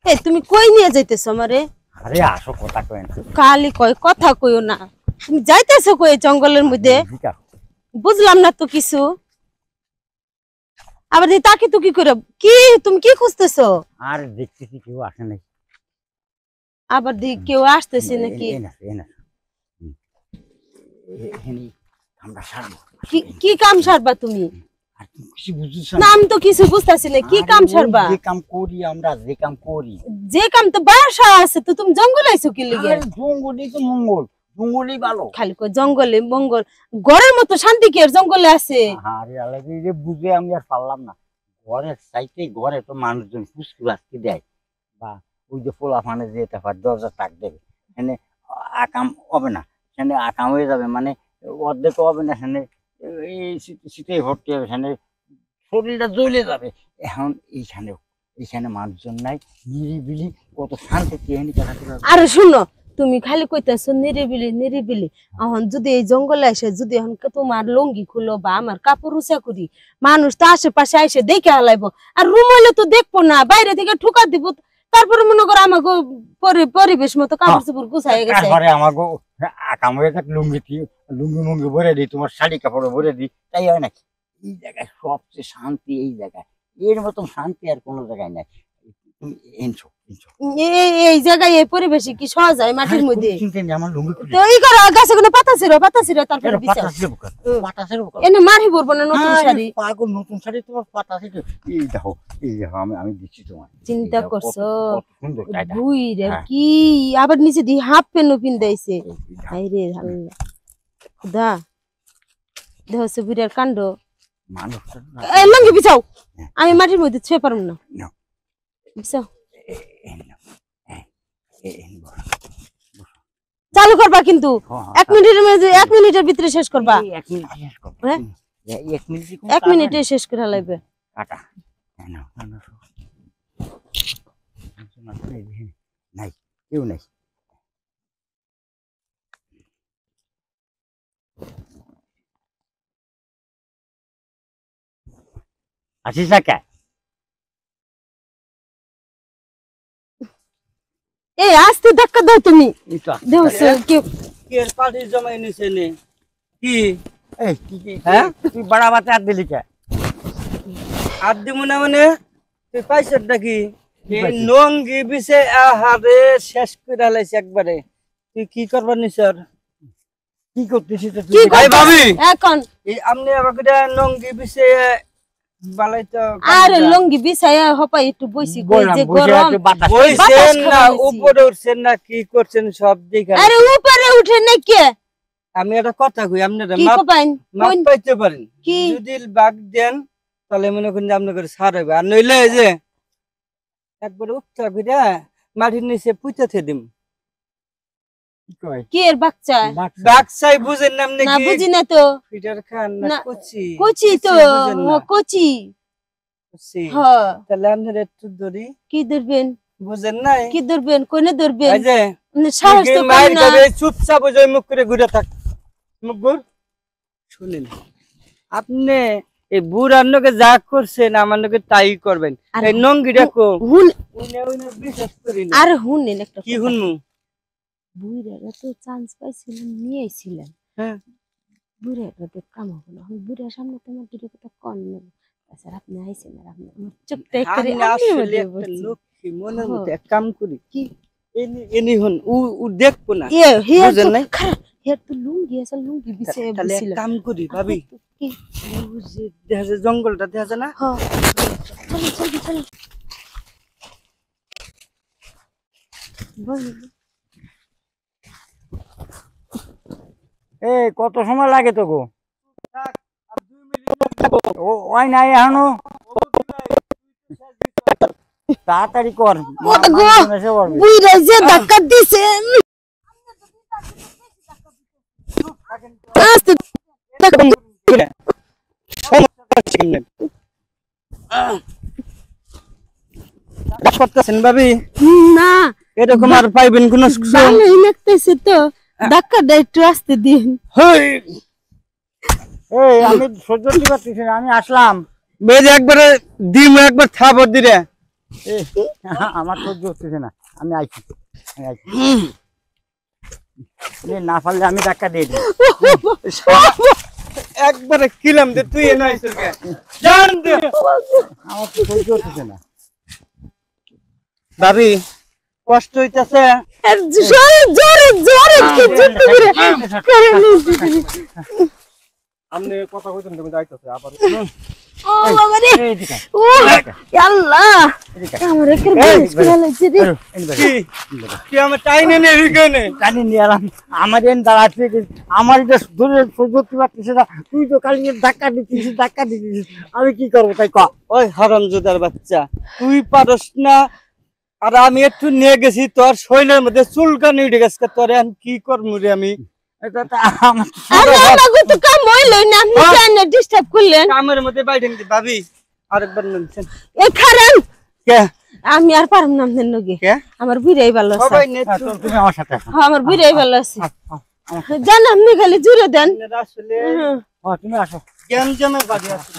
এই তুমি কই নিয়ে যাইতেছো আমারে? আরে আসো কথা কই না। কালি কয় কথা কইও না। তুমি যাইতেছো কই জঙ্গলের মধ্যে? বুঝলাম না তো কিছু। আবার তাকে তো কি করে কি তুমি কি খুঁজতেছো? আর দেখতেছি কেউ আসে নাই। আবার কেউ আসতেছে নাকি? কি কাম সারবা তুমি? নাম তো কিছু বুঝতেছি না, কি কাম সারবা? যে কাম করি আমরা, যে কাম করি। যে কাম তো বাসা আছে, তো তুমি জঙ্গলে আইছো কি লিগে? জঙ্গলই তো মঙ্গল, জঙ্গলই ভালো। খালি কই জঙ্গলে মঙ্গল, ঘরের মতো শান্তি কি আর জঙ্গলে আছে? আরে আল্লাহ রে, বুঝে আমি আর পারলাম না। ঘরের চাইতে ঘরে তো মানুষজন ফুসফুস আজকে দেয়, বা ওই যে পোলা ফানে যে তারপর দরজা তাক দেবে, এখানে আকাম হবে না, সেখানে আকাম হয়ে যাবে, মানে অর্ধেক হবে না, সেখানে এই শীতে ভর্তি হবে, সেখানে শরীরটা জ্বলে যাবে। এখন এইখানে মানুষজন নাই, নিরিবিলি, কত শান্তি। আরে শুনো, তুমি খালি কইতেছো নিরিবিলি নিরিবিলি। এখন যদি এই জঙ্গলে আসে, যদি এখন তোমার লঙ্গি খুলো বা আমার কাপড় উঁচা করি, মানুষ তো আশেপাশে এসে দেখে হালাইবো। আর রুম হইলে তো দেখবো না, বাইরে থেকে ঠুকা দিব। তারপরে মনে করো আমাকে পরিবেশ মতো কাপড় চোপড় গুছাই গেছে। আমাকে আকাম হয়ে থাক, লুঙ্গি মুঙ্গি ভরে দিই, তোমার শাড়ি কাপড় ভরে দিই, তাই হয় নাকি? এই জায়গায় সবচেয়ে শান্তি, এই জায়গায় এর মতন শান্তি আর কোনো জায়গায় নাই। তুমি এনছো এই জায়গায় এই পরিবেশে কি সহজ হয় মাটির মধ্যে? আমার লুঙ্গি তো এই করো, গাছে কোনো পাতা ছিল তারপরে বিছাও। এনে মারি পড়বো না নতুন শাড়ি? পাগল, নতুন শাড়ি তোমার পাতা ছিল। এই দেখো, আমি দিচ্ছি তোমার। চিন্তা করছো বুইরে কি আবার নিচে দি হাফ প্যান্টও পিন্দাইছে। হাই রে আল্লাহ, খুদা দেহছে বুইরার কাণ্ড। এই লঙ্গি বিছাও, আমি মাটির মধ্যে ছুঁয়ে পারব না। বিছাও, চালু করবা কিন্তু 1 মিনিটের ভিতরে শেষ করবা। 1 মিনিটে শেষ করে লাগবে। নাই কেউ নাই। আসিস না কে? এই আস্তে ধাক্কা দাও তুমি। দেখছো কি এর পার্টি জমাই নিছে নে কি? এই কি হ্যাঁ, তুই বড় বাতে হাত দিলি কে? হাত দিব না মানে তুই পাইছটা কি? এই নঙ্গি বিছে আহারে শেষ করে লাইছে একবারে। তুই কি করবার নিছর? কি করতেছিস তুই? কি ভাই ভাবি এখন এই আমনে আমাকে নঙ্গি বিছে বালাই তো। আরে লঙ্গি বিছায়া হপাই একটু বইছি কই যে গরম। বইছেন না উপরে উঠছেন না কি করছেন সব দেখা। আরে উপরে উঠে না কে? আমি একটা কথা কই, আপনারা কি কইবেন? মাপ পাইতে পারেন। কি যদি বাগ দেন তাহলে মনে করেন যে আপনাদের ছাড় হবে, আর নইলে এই যে একবার উঠা কইরা মাটির নিচে পুঁতে থে দিম। কি এর বাচ্চা? বাক্সাই বুঝেন না আপনি? না কি বুঝি না তো। ফিটার খান না কোচি? কোচি তো কোচি। হ্যাঁ তাহলে আপনারা একটু ধরি। কি ধরবেন? বুঝেন নাই? কি ধরবেন? কোনে ধরবেন? এই যে সাহস তো কম না। চুপচাপ ওই মুখ করে ঘুরে থাক। মুখ ঘুর। শুনেন, আপনি এই বুড়ার নকে যা করছেন আমার নকে তাই করবেন। এই নঙ্গিটা কো বিশ্বাস করি না। আর হুনেন একটা কি হুনমু? বুড়ারা তো চান্স পাইছিলেন, নিয়েছিলেন। হ্যাঁ, বুড়ারা তো কাম হবে না। বুড়ার সামনে তোমার দুটো কথা কন নেব। তাছাড়া আপনি আইছেন আর আপনি আমার চোখটা করে আসলে একটা লক্ষ্মী মনের মধ্যে এক কাম করি কি এনি হন ও দেখবো না। বুঝেন নাই? হের তো লুঙ্গি আছে, লুঙ্গি বিছে তাহলে এক কাম করি ভাবি, কি দেখা যায় জঙ্গলটা দেখা যায় না? হ্যাঁ চল চল বল। এই কত সময় লাগে তো গো? ও ওই নাই এখনো, তাড়াতাড়ি কর। বুইরা যে ধাক্কা দিছে আস্তে করতেছেন ভাবি? না এরকম আর পাইবেন কোন? ভালোই লাগতেছে তো, ধাক্কাটা একটু আস্তে দিন। এই আমি সহ্য করতে পারতেছি না, আমি আসলাম। বেজ একবারে দিম একবার থাপড় দিরে আমার সহ্য হচ্ছে না, আমি আইছি। না পারলে আমি ধাক্কা দিয়ে দিই। একবারে কিলাম দে তুই এনে আইছিস কে জান দে আমার তো সহ্য হচ্ছে না। ভাবি কষ্ট হইতাছে জোরে জোরে জোরে কিছু করে করে নিয়ে আপনি কথা কইতেন তুমি যাইতাছে আবার ও বাবা রে এদিকে ও আল্লাহ আমার একের বেশ করে লাগছে রে কি কি আমি টাইনে নে রিগনে কানি নিয়ে এলাম, আমার এন দাঁড়াচ্ছে, আমার এটা ধরে সহ্য করতে পারতেছে না। তুই তো খালি ধাক্কা দিচ্ছিস, আমি কি করবো তাই ক। ওই হারামজাদার বাচ্চা তুই পারস না, আর আমি একটু নিয়ে গেছি তোর শরীরের মধ্যে চুলকানি উঠে গেছে, তোর এখন কি করবো রে আমি? এটা তো আমার আরে আমাগো তো কাম হইলই না, আপনি কেন ডিস্টার্ব করলেন? কামের মধ্যে বাইরে গেছি ভাবি, আরেকবার নেন এই খারান কে আমি আর পারম না আপনার লগে, কে আমার বিরাই ভালো আছে। সবাই নে তুমি আমার সাথে আসো। হ্যাঁ আমার বিরাই ভালো আছে, জান আপনি খালি জুড়ে দেন। আসলে তুমি আসো। জ্ঞান জমে বাড়ি আছে।